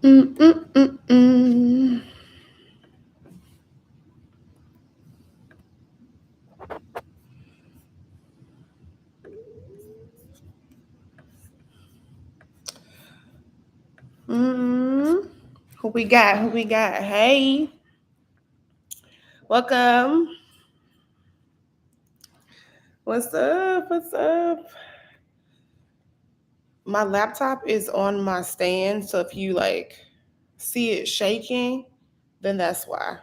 Mm, mm, mm, mm. Mm. Who we got? Who we got? Hey, welcome. What's up? What's up? My laptop is on my stand, so if you like see it shaking, then that's why.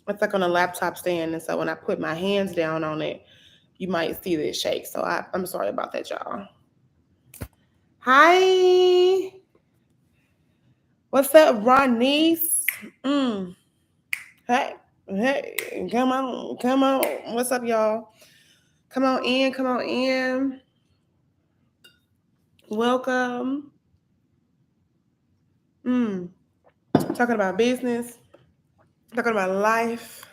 It's like on a laptop stand, and so when I put my hands down on it, you might see that it shake. So I'm sorry about that, y'all. Hi, what's up, Ron Niece? Mm. Hey, hey, come on, come on. What's up, y'all? Come on in, come on in. Welcome. Mm. Talking about business, talking about life.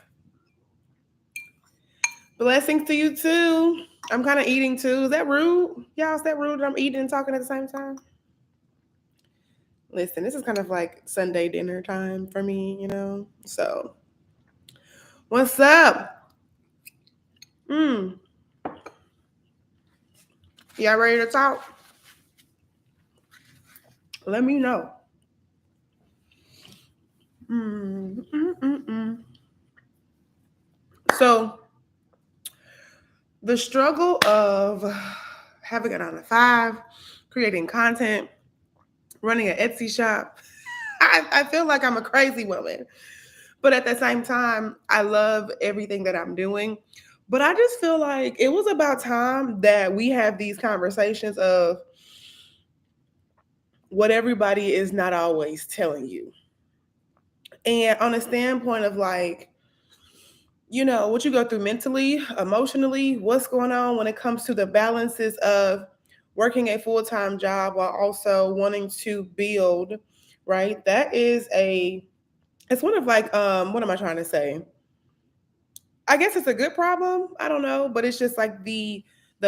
Blessings to you too. I'm kind of eating too. Is that rude? Y'all, is that rude that I'm eating and talking at the same time? Listen, this is kind of like Sunday dinner time for me. So, what's up? Mm. Y'all ready to talk? Let me know. Mm, mm, mm, mm. So, the struggle of having a 9 to 5, creating content, running an Etsy shop, I feel like I'm a crazy woman. But at the same time, I love everything that I'm doing. But I just feel like it was about time that we have these conversations of what everybody is not always telling you. And on a standpoint of like, what you go through mentally, emotionally, what's going on when it comes to the balances of working a full-time job while also wanting to build, right? It's one of like, what am I trying to say? I guess it's a good problem. I don't know, but it's just like the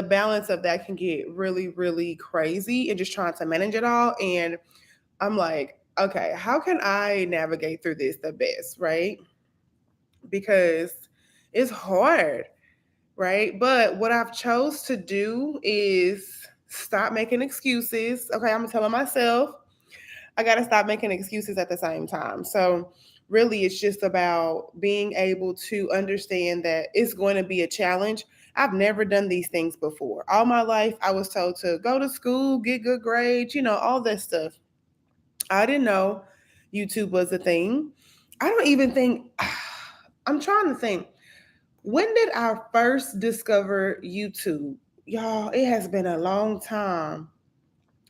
balance of that can get really, really crazy and just trying to manage it all. And I'm like, okay, how can I navigate through this the best, right? Because it's hard, right? But what I've chose to do is stop making excuses. Okay, I'm telling myself I got to stop making excuses at the same time. So really it's just about being able to understand that it's going to be a challenge. I've never done these things before. All my life I was told to go to school, get good grades, all that stuff. I didn't know YouTube was a thing. I don't even think I'm trying to think. When did I first discover YouTube? Y'all, it has been a long time.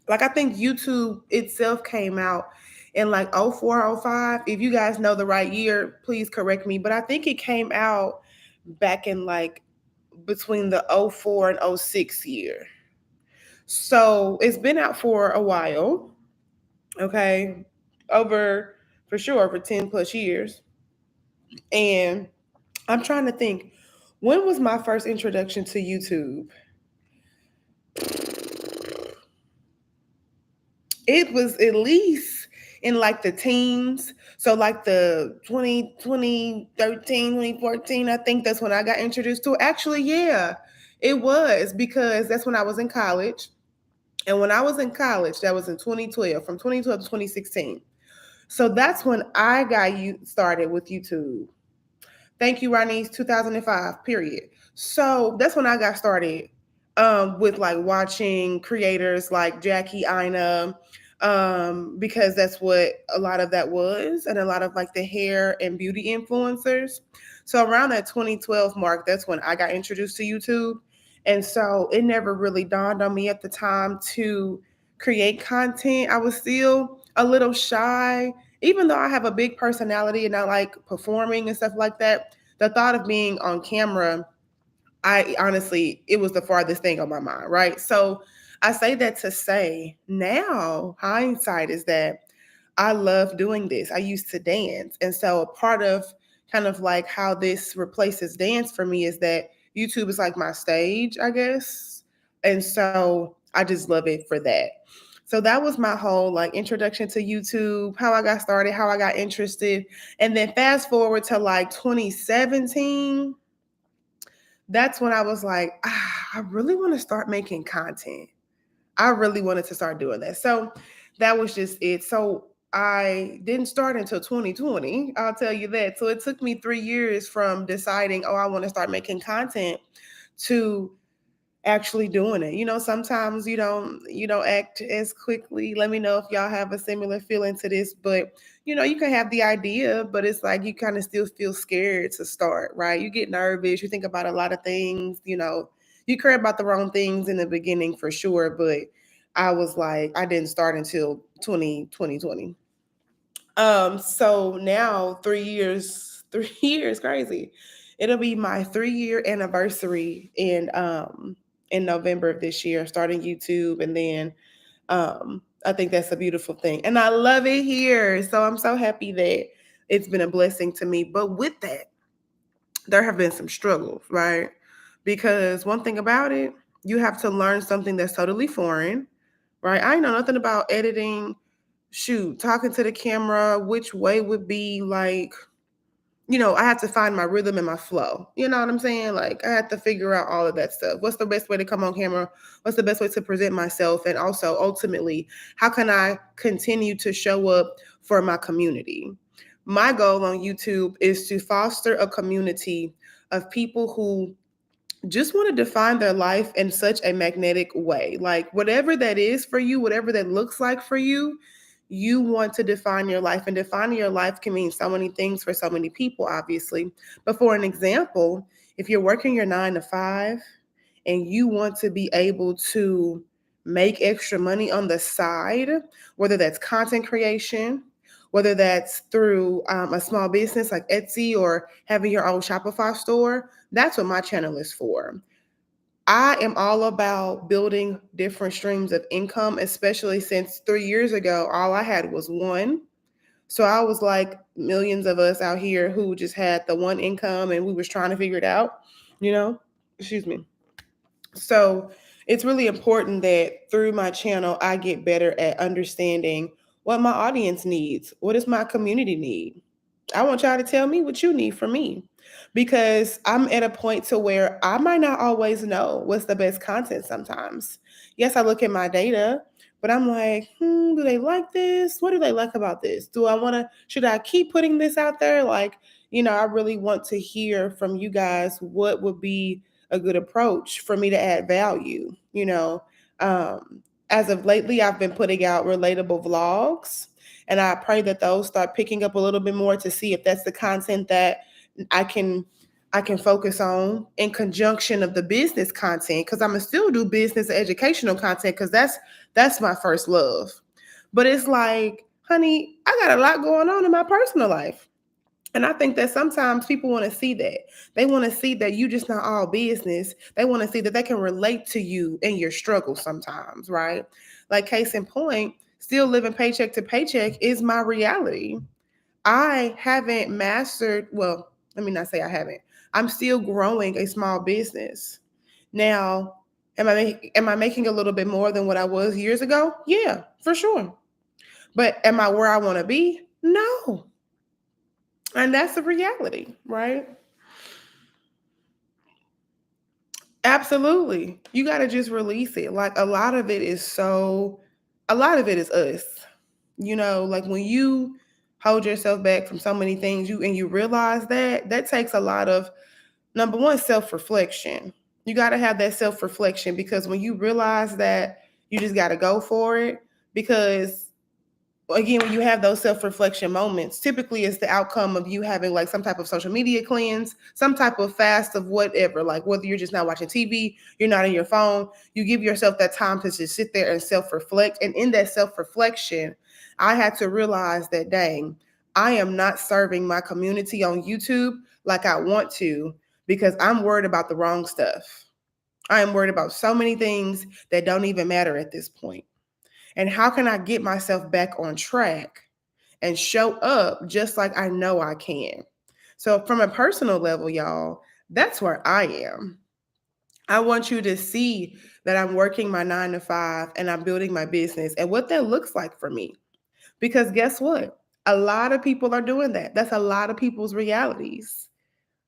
Like I think YouTube itself came out in like 04, 05. If you guys know the right year, please correct me. But I think it came out back in like between the 04 and 06 year. So it's been out for a while. Okay. Over for sure over 10 plus years. And I'm trying to think, when was my first introduction to YouTube? It was at least in like the teens. So like the 2013, 2014, I think that's when I got introduced to it. Actually, yeah, it was because that's when I was in college. And when I was in college, that was in 2012, from 2012 to 2016. So that's when I got you started with YouTube. Thank you, Ronnie's 2005, period. So that's when I got started with like watching creators like Jackie Ina, because that's what a lot of that was, and a lot of like the hair and beauty influencers. So around that 2012 mark, that's when I got introduced to YouTube. And so it never really dawned on me at the time to create content. I was still a little shy, even though I have a big personality and I like performing and stuff like that. The thought of being on camera, I honestly, it was the farthest thing on my mind, right? So I say that to say now, hindsight is that I love doing this. I used to dance. And so a part of kind of like how this replaces dance for me is that YouTube is like my stage, I guess. And so I just love it for that. So that was my whole like introduction to YouTube, how I got started, how I got interested. And then fast forward to like 2017, that's when I was like, I really want to start making content. I really wanted to start doing that. So that was just it. So I didn't start until 2020. I'll tell you that. So it took me 3 years from deciding, oh, I want to start making content to actually doing it. Sometimes you don't act as quickly. Let me know if y'all have a similar feeling to this, but you can have the idea, but it's like you kind of still feel scared to start, right? You get nervous, you think about a lot of things, you care about the wrong things in the beginning for sure, but I was like, I didn't start until 2020. So now 3 years, 3 years, crazy. It'll be my 3 year anniversary in November of this year, starting YouTube, and then I think that's a beautiful thing, and I love it here. So I'm so happy that it's been a blessing to me. But with that, there have been some struggles, right? Because one thing about it, you have to learn something that's totally foreign, right? I know nothing about editing, shoot, talking to the camera, which way would be like, I have to find my rhythm and my flow. You know what I'm saying? Like, I have to figure out all of that stuff. What's the best way to come on camera? What's the best way to present myself? And also, ultimately, how can I continue to show up for my community? My goal on YouTube is to foster a community of people who just want to define their life in such a magnetic way. Like, whatever that is for you, whatever that looks like for you, you want to define your life. And defining your life can mean so many things for so many people, obviously. But for an example, if you're working your 9 to 5 and you want to be able to make extra money on the side, whether that's content creation, whether that's through a small business like Etsy or having your own Shopify store, that's what my channel is for. I am all about building different streams of income, especially since 3 years ago, all I had was one. So I was like millions of us out here who just had the one income and we was trying to figure it out, you know? Excuse me. So it's really important that through my channel, I get better at understanding what my audience needs. What does my community need? I want y'all to tell me what you need from me, because I'm at a point to where I might not always know what's the best content sometimes. Yes, I look at my data, but I'm like, do they like this? What do they like about this? Should I keep putting this out there? Like, I really want to hear from you guys what would be a good approach for me to add value. As of lately, I've been putting out relatable vlogs, and I pray that those start picking up a little bit more to see if that's the content that I can I can focus on in conjunction of the business content, because I'm gonna still do business educational content because that's my first love. But it's like, honey, I got a lot going on in my personal life. And I think that sometimes people want to see that. They want to see that you just not all business. They want to see that they can relate to you in your struggles sometimes, right? Like, case in point, still living paycheck to paycheck is my reality. I haven't mastered, well, let me not say I haven't. I'm still growing a small business. Now, am I making a little bit more than what I was years ago? Yeah, for sure. But am I where I want to be? No. And that's the reality, right? Absolutely. You got to just release it. Like, a lot of it is us. Like when you hold yourself back from so many things, you realize that takes a lot of, number one, self-reflection. You got to have that self-reflection, because when you realize that, you just got to go for it. Because again, when you have those self-reflection moments, typically it's the outcome of you having like some type of social media cleanse, some type of fast of whatever, like whether you're just not watching TV, you're not on your phone, you give yourself that time to just sit there and self-reflect. And in that self-reflection, I had to realize that, dang, I am not serving my community on YouTube like I want to, because I'm worried about the wrong stuff. I am worried about so many things that don't even matter at this point. And how can I get myself back on track and show up just like I know I can? So, from a personal level, y'all, that's where I am. I want you to see that I'm working my 9 to 5 and I'm building my business and what that looks like for me. Because guess what? A lot of people are doing that. That's a lot of people's realities,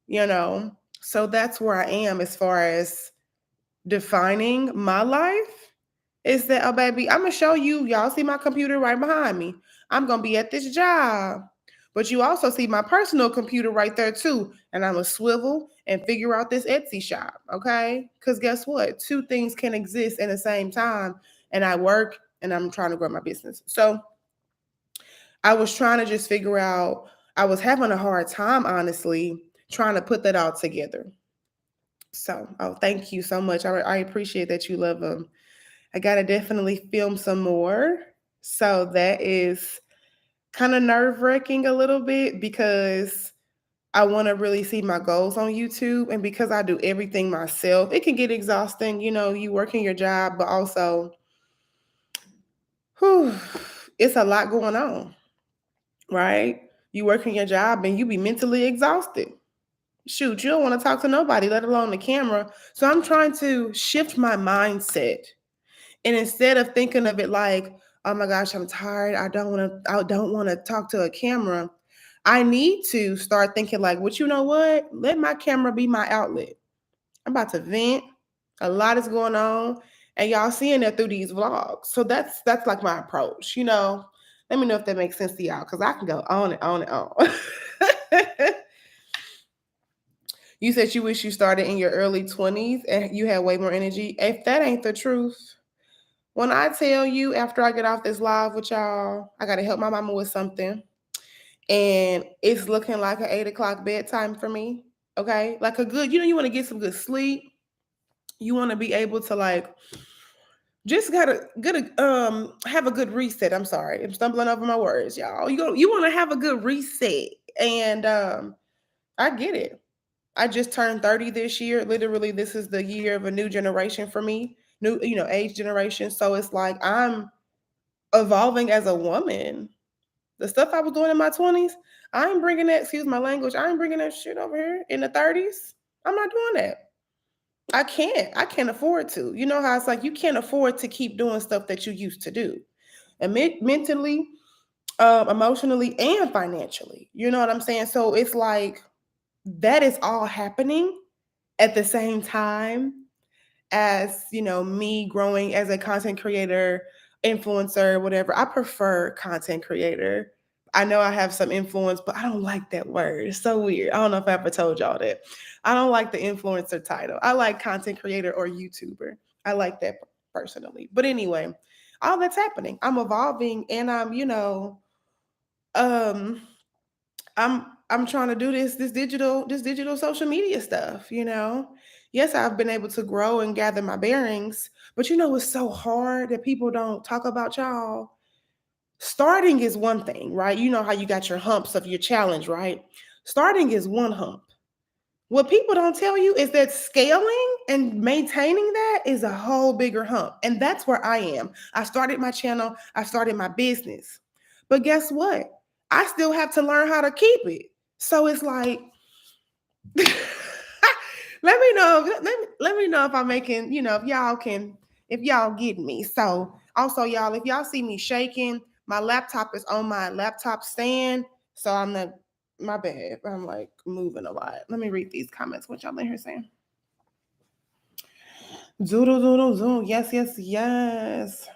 you know? So that's where I am as far as defining my life is that, oh, baby, I'm going to show you. Y'all see my computer right behind me. I'm going to be at this job. But you also see my personal computer right there too. And I'm going to swivel and figure out this Etsy shop. Okay. Because guess what? Two things can exist in the same time. And I work and I'm trying to grow my business. So I was trying to just figure out, I was having a hard time, honestly, trying to put that all together. So, oh, thank you so much. I appreciate that you love them. I got to definitely film some more. So that is kind of nerve wracking a little bit because I want to really see my goals on YouTube. And because I do everything myself, it can get exhausting. You know, you working your job, but also, whew, it's a lot going on, right? You working your job and you be mentally exhausted. Shoot, you don't want to talk to nobody, let alone the camera. So I'm trying to shift my mindset. And instead of thinking of it like, oh my gosh, I'm tired. I don't want to talk to a camera. I need to start thinking like, well, you know what? Let my camera be my outlet. I'm about to vent. A lot is going on. And y'all seeing that through these vlogs. So that's like my approach, you know. Let me know if that makes sense to y'all, because I can go on and on and on. You said you wish you started in your early 20s and you had way more energy. If that ain't the truth, when I tell you after I get off this live with y'all, I got to help my mama with something. And it's looking like an 8 o'clock bedtime for me. Okay. Like a good, you want to get some good sleep. You want to be able to like, just gotta have a good reset. I'm sorry. I'm stumbling over my words, y'all. You want to have a good reset. And I get it. I just turned 30 this year. Literally, this is the year of a new generation for me, new, age generation. So it's like I'm evolving as a woman. The stuff I was doing in my 20s, I ain't bringing that, excuse my language, I ain't bringing that shit over here in the 30s. I'm not doing that. I can't afford to. You know how it's like you can't afford to keep doing stuff that you used to do. And mentally, emotionally, and financially. You know what I'm saying? So it's like that is all happening at the same time as me growing as a content creator, influencer, whatever. I prefer content creator. I know I have some influence, but I don't like that word. It's so weird. I don't know if I ever told y'all that. I don't like the influencer title. I like content creator or YouTuber. I like that personally. But anyway, all that's happening. I'm evolving and um I'm trying to do this digital social media stuff, Yes, I've been able to grow and gather my bearings, but it's so hard that people don't talk about y'all. Starting is one thing, right? You know how you got your humps of your challenge, right? Starting is one hump. What people don't tell you is that scaling and maintaining that is a whole bigger hump. And that's where I am. I started my channel, I started my business. But guess what? I still have to learn how to keep it. So it's like, let me know. Let me know if I'm making, if y'all get me. So also, y'all, if y'all see me shaking, my laptop is on my laptop stand. So I'm not, my bad. I'm like moving a lot. Let me read these comments. What y'all in here saying? Zoodle, zoodle, zoom. Yes, yes, yes.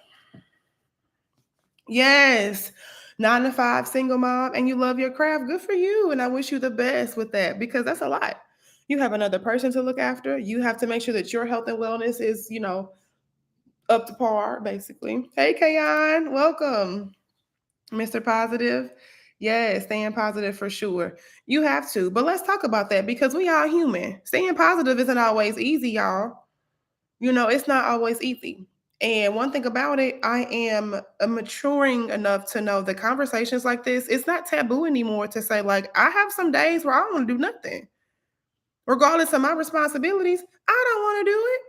Yes. 9 to 5 single mom and you love your craft. Good for you. And I wish you the best with that because that's a lot. You have another person to look after. You have to make sure that your health and wellness is, up to par, basically. Hey, Kayan, welcome. Mr. Positive. Yes, staying positive for sure. You have to. But let's talk about that because we are human. Staying positive isn't always easy, y'all. It's not always easy. And one thing about it, I am maturing enough to know that conversations like this, it's not taboo anymore to say, like, I have some days where I don't want to do nothing. Regardless of my responsibilities, I don't want to do it.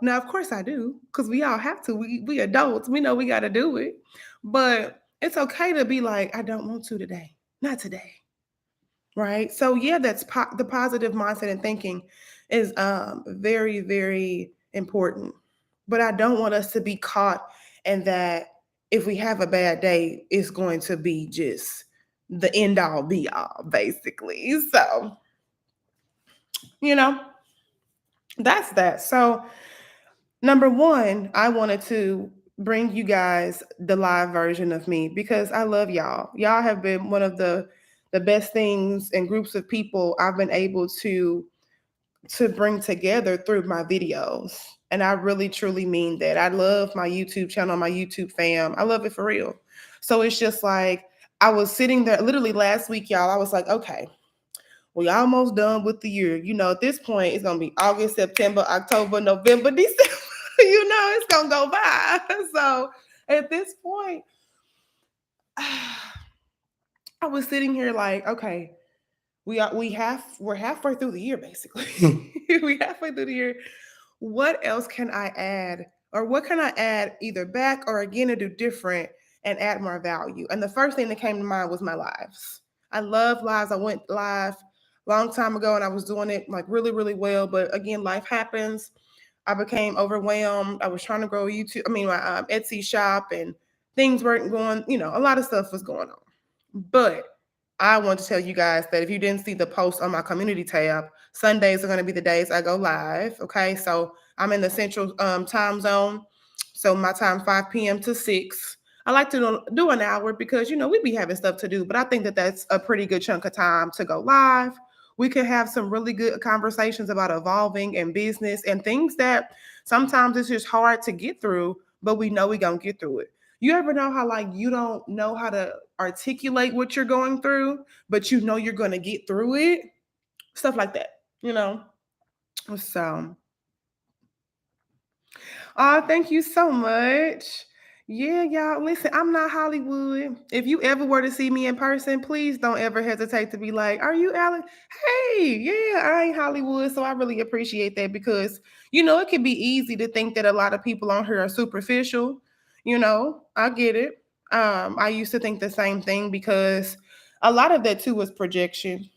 Now, of course I do, because we all have to. We adults, we know we got to do it. But it's okay to be like, I don't want to today. Not today. right? So yeah, that's the positive mindset and thinking is very, very important. But I don't want us to be caught in that if we have a bad day, it's going to be just the end all be all, basically. So, you know, that's that. So, number one, I wanted to bring you guys the live version of me because I love y'all. Y'all have been one of the best things and groups of people I've been able to bring together through my videos. And I really truly mean that. I love my YouTube channel, my YouTube fam. I love it for real. So it's just like I was sitting there literally last week, y'all. I was like, okay, we almost done with the year. You know, at this point, it's gonna be August, September, October, November, December. You know, it's gonna go by. So at this point, I was sitting here like, okay, we're halfway through the year, basically. We halfway through the year. What else can I add? Or what can I add either back or again to do different and add more value? And the first thing that came to mind was my lives. I love lives. I went live a long time ago and I was doing it like really, really well. But again, life happens. I became overwhelmed. I was trying to grow YouTube, my Etsy shop, and things weren't going, a lot of stuff was going on. But I want to tell you guys that if you didn't see the post on my community tab, Sundays are going to be the days I go live. Okay. So I'm in the central time zone. So my time, 5 p.m. to 6. I like to do an hour because, we be having stuff to do, but I think that that's a pretty good chunk of time to go live. We could have some really good conversations about evolving and business and things that sometimes it's just hard to get through, but we know we're going to get through it. You ever know how like you don't know how to articulate what you're going through, but you know you're going to get through it? Stuff like that, So, thank you so much. Yeah, y'all. Listen, I'm not Hollywood. If you ever were to see me in person, please don't ever hesitate to be like, "Are you Alex?" Hey, yeah, I ain't Hollywood, so I really appreciate that because it can be easy to think that a lot of people on here are superficial. I get it. I used to think the same thing because a lot of that too was projection.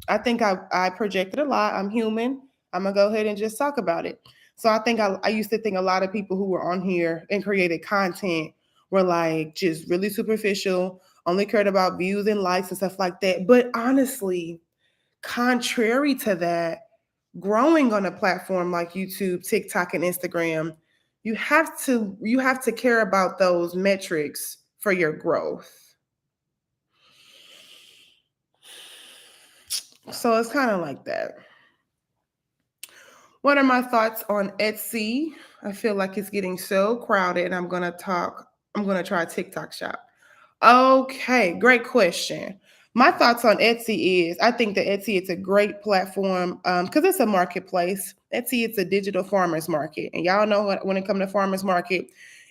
I think I projected a lot. I'm human. I'm gonna go ahead and just talk about it. So I think I used to think a lot of people who were on here and created content were like just really superficial, only cared about views and likes and stuff like that. But honestly, contrary to that, growing on a platform like YouTube, TikTok, and Instagram, you have to care about those metrics for your growth. So it's kind of like that. What are my thoughts on Etsy? I feel like it's getting so crowded and I'm going to try TikTok shop. Okay, great question. My thoughts on Etsy is I think that Etsy is a great platform because it's a marketplace. Etsy, it's a digital farmers market. And y'all know when it comes to farmers market,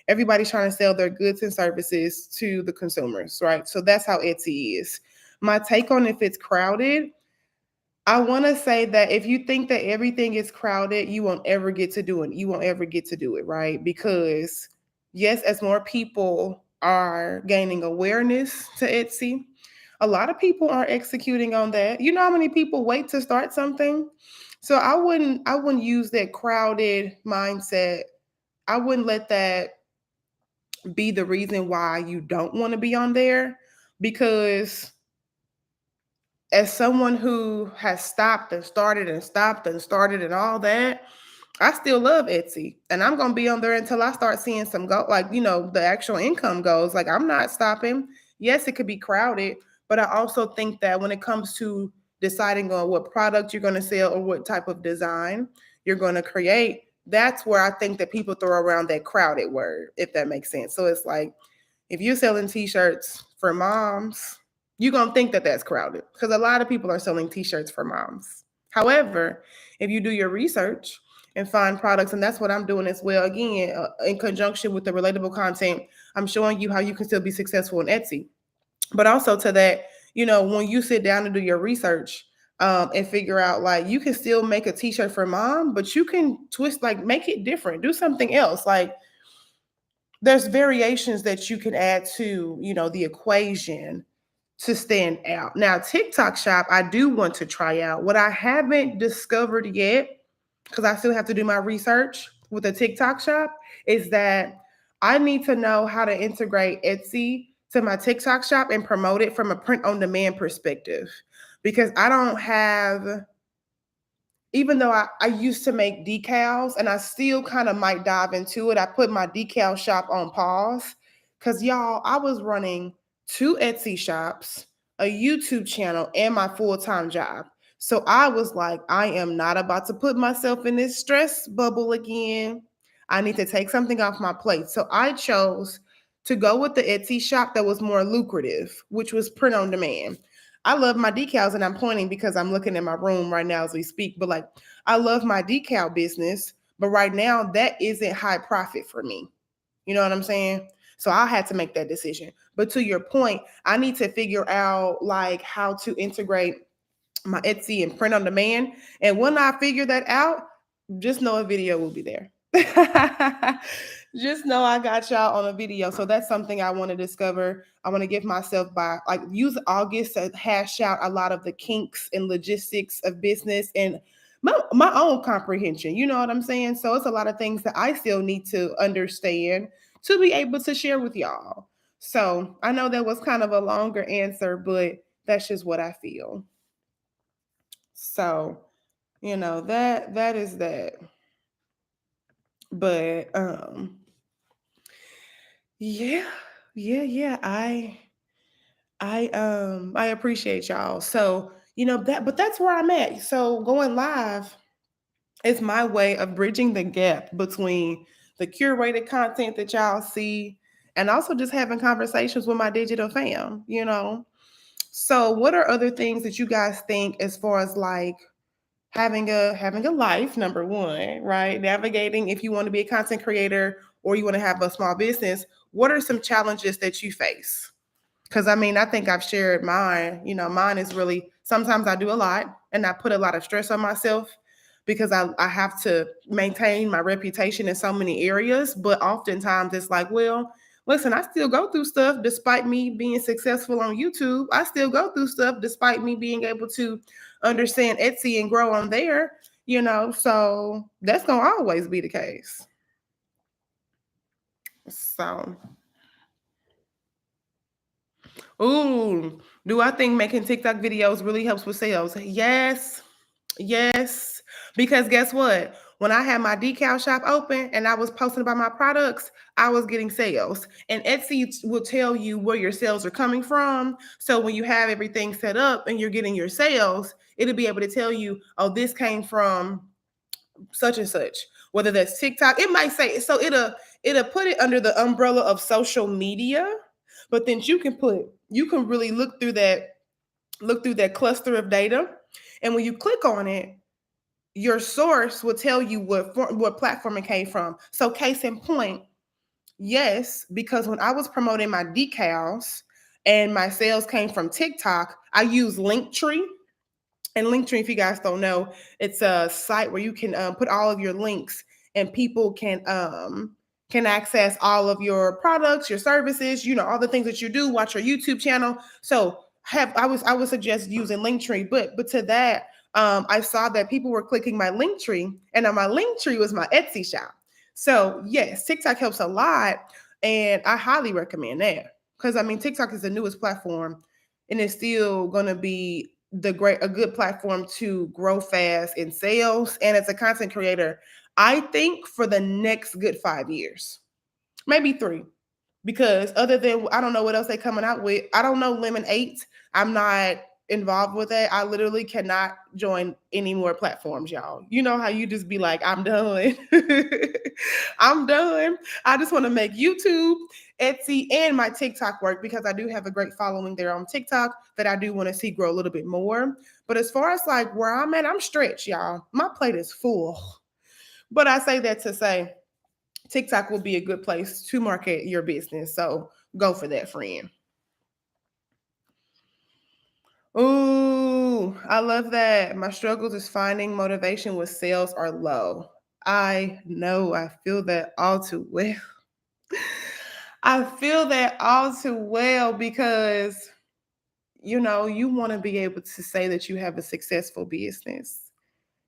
everybody's trying to sell their goods and services to the consumers, right? So that's how Etsy is. My take on if it's crowded, I want to say that if you think that everything is crowded, you won't ever get to do it. You won't ever get to do it, right? Because yes, as more people are gaining awareness to Etsy, a lot of people are executing on that. You know how many people wait to start something? So I wouldn't use that crowded mindset. I wouldn't let that be the reason why you don't want to be on there because as someone who has stopped and started and stopped and started and all that, I still love Etsy. And I'm gonna be on there until I start seeing some go like, the actual income goes. Like I'm not stopping. Yes, it could be crowded, but I also think that when it comes to deciding on what product you're gonna sell or what type of design you're gonna create, that's where I think that people throw around that crowded word, if that makes sense. So it's like if you're selling t-shirts for moms, you're going to think that that's crowded because a lot of people are selling t-shirts for moms. However, if you do your research and find products, and that's what I'm doing as well, again, in conjunction with the relatable content, I'm showing you how you can still be successful in Etsy. But also to that, when you sit down and do your research and figure out like you can still make a t-shirt for mom, but you can twist, like make it different, do something else. Like there's variations that you can add to, the equation to stand out. Now, TikTok shop, I do want to try out. What I haven't discovered yet, because I still have to do my research with the TikTok shop, is that I need to know how to integrate Etsy to my TikTok shop and promote it from a print on demand perspective. Because I don't have, even though I used to make decals and I still kind of might dive into it, I put my decal shop on pause because y'all, I was running 2 Etsy shops, a YouTube channel, and my full-time job. So I was like, I am not about to put myself in this stress bubble again. I need to take something off my plate. So I chose to go with the Etsy shop that was more lucrative, which was print on demand. I love my decals, and I'm pointing because I'm looking in my room right now as we speak. But like, I love my decal business, but right now that isn't high profit for me. You know what I'm saying? So I had to make that decision. But to your point, I need to figure out like how to integrate my Etsy and print on demand. And when I figure that out, just know a video will be there. Just know I got y'all on a video. So that's something I want to discover. I want to give myself by like use August to hash out a lot of the kinks and logistics of business and my own comprehension. You know what I'm saying? So it's a lot of things that I still need to understand to be able to share with y'all. So I know that was kind of a longer answer, but that's just what I feel. So, that is that. But yeah, yeah. I appreciate y'all. So, but that's where I'm at. So going live is my way of bridging the gap between the curated content that y'all see and also just having conversations with my digital fam. So what are other things that you guys think as far as like having a life, number one, right? Navigating if you want to be a content creator or you want to have a small business, what are some challenges that you face? Because I mean, I think I've shared mine. Mine is really sometimes I do a lot and I put a lot of stress on myself because I have to maintain my reputation in so many areas. But oftentimes it's like, well, listen, I still go through stuff despite me being successful on YouTube. I still go through stuff despite me being able to understand Etsy and grow on there. So that's gonna always be the case. So ooh, do I think making TikTok videos really helps with sales? Yes. Yes. Because guess what? When I had my decal shop open and I was posting about my products, I was getting sales. And Etsy will tell you where your sales are coming from. So when you have everything set up and you're getting your sales, it'll be able to tell you, oh, this came from such and such. Whether that's TikTok, it might say so it'll put it under the umbrella of social media, but then you can really look through that cluster of data. And when you click on it, your source will tell you what platform it came from. So case in point, yes, because when I was promoting my decals and my sales came from TikTok, I use Linktree. And Linktree, if you guys don't know, it's a site where you can put all of your links and people can access all of your products, your services, all the things that you do, watch your YouTube channel. So I would suggest using Linktree, but to that, I saw that people were clicking my Linktree, and on my Linktree was my Etsy shop. So yes, TikTok helps a lot, and I highly recommend that because I mean TikTok is the newest platform, and it's still gonna be a good platform to grow fast in sales and as a content creator. I think for the next good 5 years, maybe 3, because other than I don't know what else they're coming out with. I don't know Lemon 8. I'm not involved with that. I literally cannot join any more platforms, y'all. You know how you just be like, I'm done. I'm done. I just want to make YouTube, Etsy, and my TikTok work because I do have a great following there on TikTok that I do want to see grow a little bit more. But as far as like where I'm at, I'm stretched, y'all. My plate is full. But I say that to say TikTok will be a good place to market your business. So go for that, friend. Ooh, I love that. My struggles is finding motivation with sales are low. I know. I feel that all too well. I feel that all too well because you want to be able to say that you have a successful business.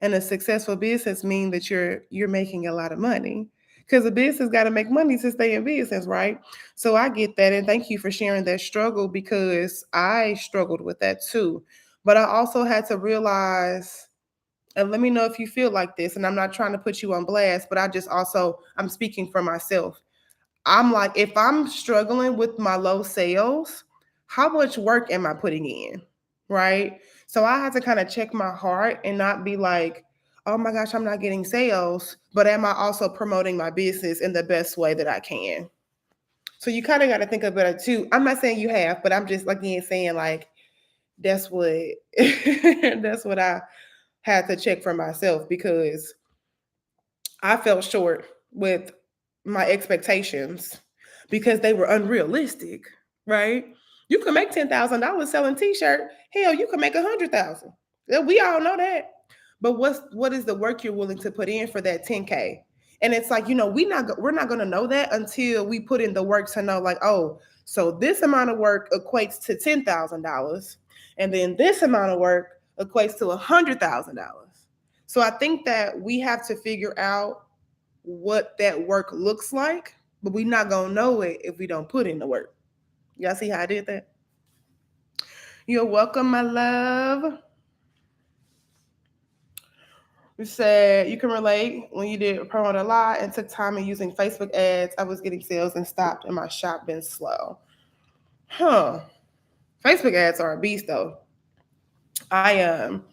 And a successful business means that you're making a lot of money. Because a business got to make money to stay in business, right? So I get that. And thank you for sharing that struggle, because I struggled with that too. But I also had to realize, and let me know if you feel like this, and I'm not trying to put you on blast, but I'm speaking for myself. I'm like, if I'm struggling with my low sales, how much work am I putting in? Right. So I had to kind of check my heart and not be like, oh my gosh, I'm not getting sales, but am I also promoting my business in the best way that I can? So you kind of got to think about it too. I'm not saying you have, but I'm just again saying like that's what that's what I had to check for myself, because I fell short with my expectations because they were unrealistic, right? You can make $10,000 selling t-shirt. Hell, you can make 100,000. We all know that. But what is the work you're willing to put in for that 10K? And it's like, we're not going to know that until we put in the work to know like, oh, so this amount of work equates to $10,000, and then this amount of work equates to $100,000. So I think that we have to figure out what that work looks like, but we're not gonna know it if we don't put in the work. Y'all see how I did that? You're welcome, my love. You said you can relate when you did promote a lot and took time in using Facebook ads. I was getting sales and stopped, and my shop been slow. Huh. Facebook ads are a beast though. I um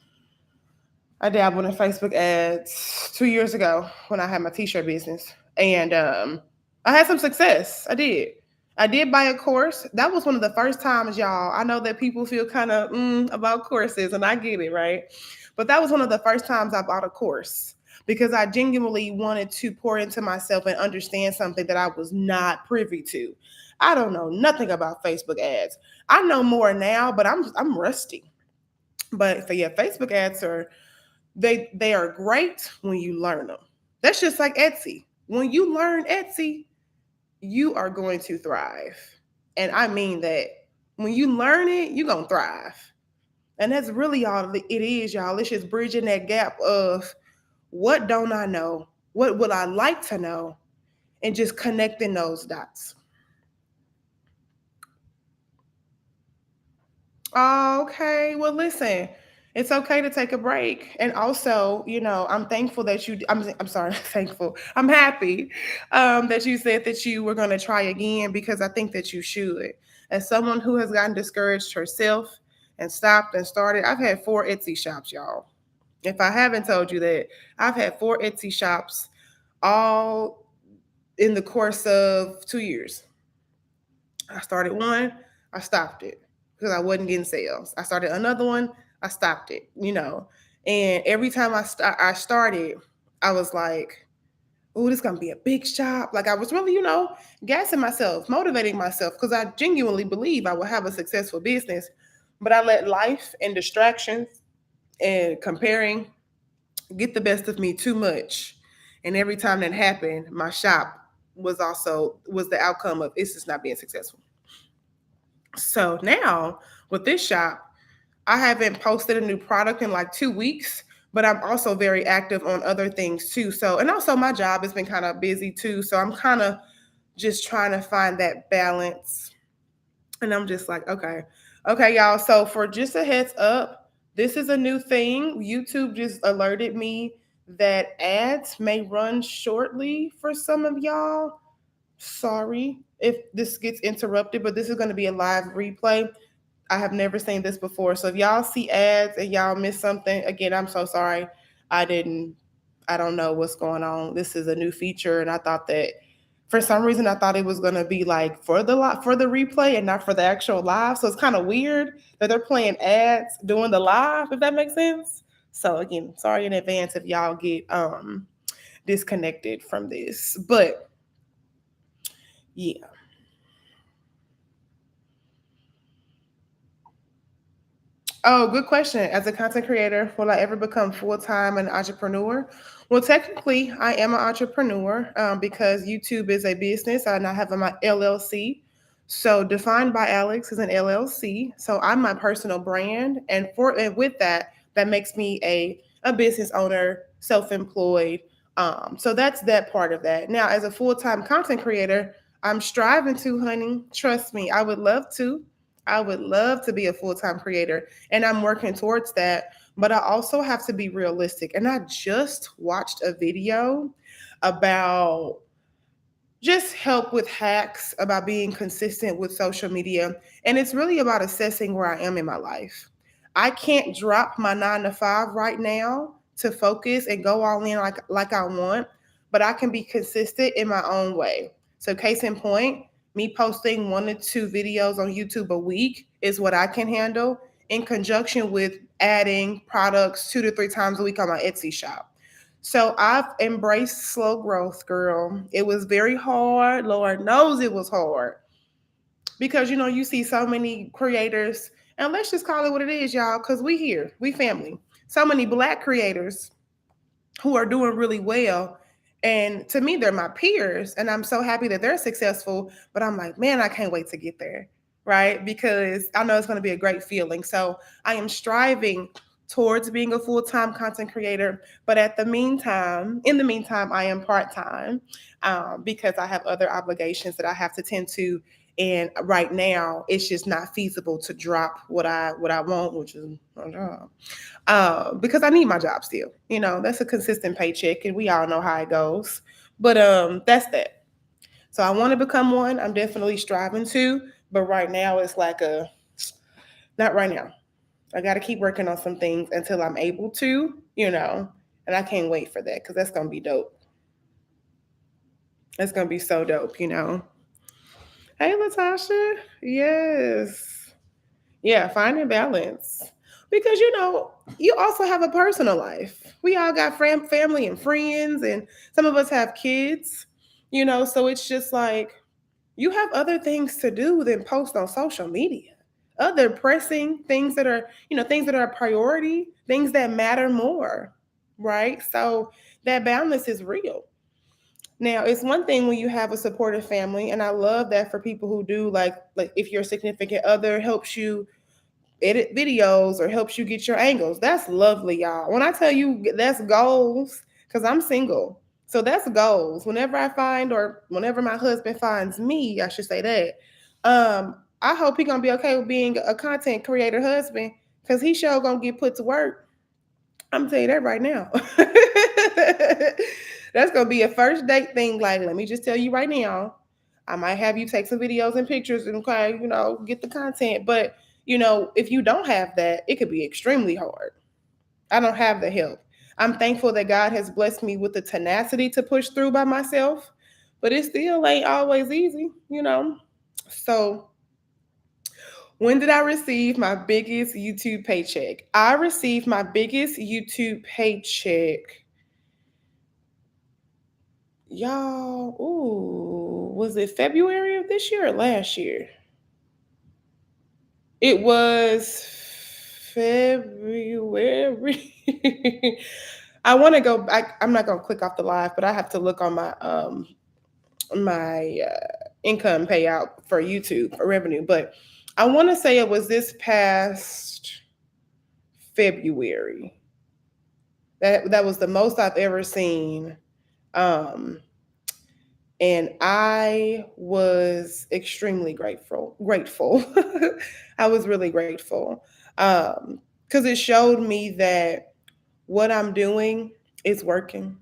I dabbled in Facebook ads 2 years ago when I had my t-shirt business, and I had some success. I did. I did buy a course. That was one of the first times, y'all. I know that people feel kind of about courses, and I get it, right? But that was one of the first times I bought a course because I genuinely wanted to pour into myself and understand something that I was not privy to. I don't know nothing about Facebook ads. I know more now, but I'm rusty. But so yeah, Facebook ads are they are great when you learn them. That's just like Etsy. When you learn Etsy, you are going to thrive. And I mean that. When you learn it, you're going to thrive. And that's really all it is, y'all. It's just bridging that gap of what don't I know? What would I like to know? And just connecting those dots. Okay. Well, listen, it's okay to take a break. And also, I'm thankful that I'm sorry, thankful. I'm happy that you said that you were going to try again, because I think that you should. As someone who has gotten discouraged herself and stopped and started, I've had 4 Etsy shops, y'all. If I haven't told you that, I've had 4 Etsy shops all in the course of 2 years. I started one, I stopped it because I wasn't getting sales. I started another one, I stopped it. And every time I started, I was like, oh, this is gonna be a big shop. Like I was really, gassing myself, motivating myself, because I genuinely believe I will have a successful business. But I let life and distractions and comparing get the best of me too much. And every time that happened, my shop was the outcome of it's just not being successful. So now with this shop, I haven't posted a new product in like 2 weeks, but I'm also very active on other things too. So, and also my job has been kind of busy too. So I'm kind of just trying to find that balance. And I'm just like, okay, y'all. So for just a heads up, this is a new thing. YouTube just alerted me that ads may run shortly for some of y'all. Sorry if this gets interrupted, but this is going to be a live replay. I have never seen this before. So if y'all see ads and y'all miss something, again, I'm so sorry. I didn't, I don't know what's going on. This is a new feature, and I thought that for some reason I thought it was gonna be like for the replay and not for the actual live. So it's kind of weird that they're playing ads doing the live, if that makes sense. So again, sorry in advance if y'all get disconnected from this. But yeah. Oh, good question. As a content creator, will I ever become full time an entrepreneur? Well, technically, I am an entrepreneur because YouTube is a business and I have my LLC. So Defined by Alex is an LLC. So I'm my personal brand, and with that, that makes me a business owner, self-employed. So that's that part of that. Now, as a full-time content creator, I'm striving to, honey. Trust me, I would love to. I would love to be a full-time creator, and I'm working towards that. But I also have to be realistic. And I just watched a video about just help with hacks about being consistent with social media. And it's really about assessing where I am in my life. I can't drop my 9 to 5 right now to focus and go all in like I want, but I can be consistent in my own way. So case in point, me posting 1 to 2 videos on YouTube a week is what I can handle in conjunction with adding products 2 to 3 times a week on my Etsy shop. So I've embraced slow growth, girl. It was very hard. Lord knows it was hard because you see so many creators, and let's just call it what it is, y'all, because we here, we family. So many Black creators who are doing really well. And to me, they're my peers, and I'm so happy that they're successful. But I'm like, man, I can't wait to get there, right? Because I know it's going to be a great feeling. So I am striving towards being a full-time content creator, but in the meantime, I am part-time because I have other obligations that I have to tend to. And right now, it's just not feasible to drop what I want, which is my job, because I need my job still. That's a consistent paycheck, and we all know how it goes. But that's that. So I want to become one. I'm definitely striving to, but right now it's like not right now. I got to keep working on some things until I'm able to. And I can't wait for that because that's gonna be dope. That's gonna be so dope. Hey, Latasha. Yes. Yeah, finding balance. Because you also have a personal life. We all got family and friends, and some of us have kids. So it's just like you have other things to do than post on social media. Other pressing things that are a priority, things that matter more, right? So that balance is real. Now, it's one thing when you have a supportive family, and I love that for people who do, like if your significant other helps you edit videos or helps you get your angles. That's lovely, y'all. When I tell you that's goals, because I'm single. So that's goals. Whenever I find, or whenever my husband finds me, I should say that. I hope he gonna be okay with being a content creator husband, because he sure gonna get put to work. I'm gonna tell you that right now. That's gonna be a first date thing. Like, let me just tell you right now, I might have you take some videos and pictures and get the content. But if you don't have that, it could be extremely hard. I don't have the help. I'm thankful that God has blessed me with the tenacity to push through by myself, but it still ain't always easy. So when did I receive my biggest YouTube paycheck? I received my biggest YouTube paycheck, y'all. Ooh, was it February of this year or last year? It was February. I want to go back. I'm not going to click off the live, but I have to look on my income payout for YouTube for revenue. But I want to say it was this past February. That was the most I've ever seen. And I was extremely grateful. I was really grateful. Because it showed me that what I'm doing is working.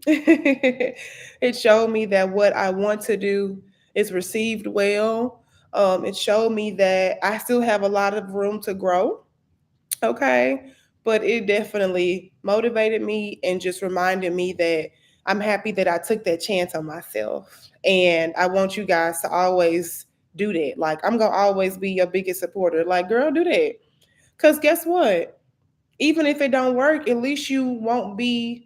It showed me that what I want to do is received well. It showed me that I still have a lot of room to grow. Okay. But it definitely motivated me and just reminded me that I'm happy that I took that chance on myself. And I want you guys to always do that. Like, I'm going to always be your biggest supporter. Like, girl, do that. Because guess what? Even if it don't work, at least you won't be,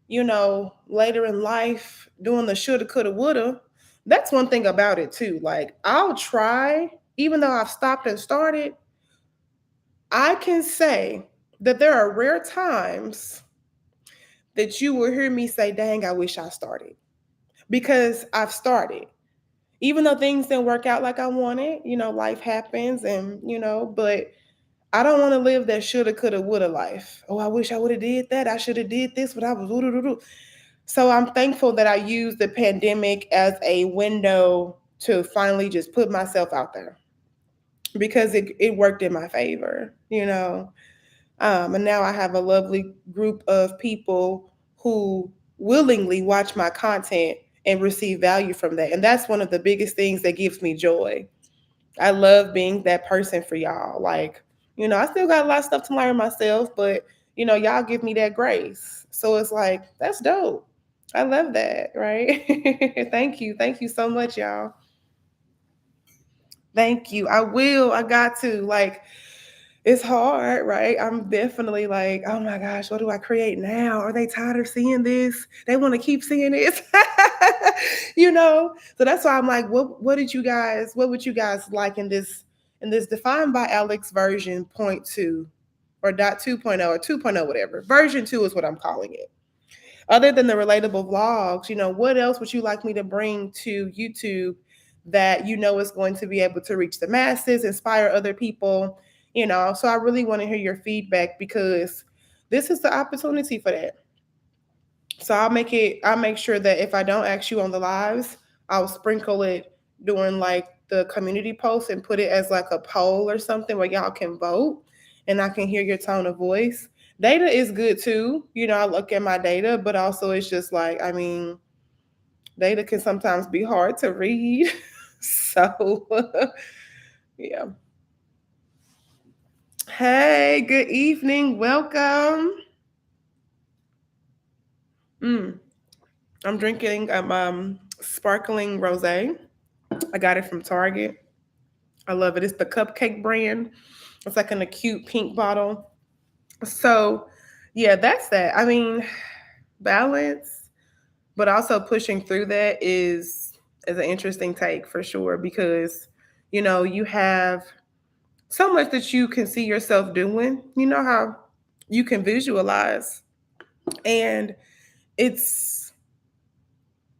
later in life doing the shoulda, coulda, woulda. That's one thing about it, too. Like, I'll try, even though I've stopped and started, I can say that there are rare times that you will hear me say, dang, I wish I started, because I've started. even though things didn't work out like I wanted, life happens and, but I don't want to live that shoulda, coulda, woulda life. Oh, I wish I would have did that. I should have did this, but I was. So I'm thankful that I used the pandemic as a window to finally just put myself out there because it worked in my favor. And now I have a lovely group of people who willingly watch my content and receive value from that. And that's one of the biggest things that gives me joy. I love being that person for y'all. Like, I still got a lot of stuff to learn myself, but y'all give me that grace. So it's like, that's dope. I love that, right? Thank you. Thank you so much, y'all. Thank you. I will. I got to. Like, it's hard, right? I'm definitely like, oh my gosh, what do I create now? Are they tired of seeing this? They want to keep seeing this. So that's why I'm like, what would you guys like in this defined by Alex version 0.2 or .2.0 or 2.0, whatever. Version 2 is what I'm calling it. Other than the relatable vlogs, what else would you like me to bring to YouTube that is going to be able to reach the masses, inspire other people? So I really want to hear your feedback because this is the opportunity for that. So I'll make sure that if I don't ask you on the lives, I'll sprinkle it during like the community post and put it as like a poll or something where y'all can vote and I can hear your tone of voice. Data is good too. I look at my data, but also it's just like, data can sometimes be hard to read. So, yeah. Hey, good evening. Welcome. I'm drinking sparkling rosé. I got it from Target. I love it. It's the Cupcake brand. It's like in a cute pink bottle. So, yeah, that's that. Balance, but also pushing through that is an interesting take for sure because you have so much that you can see yourself doing. You know how you can visualize, and it's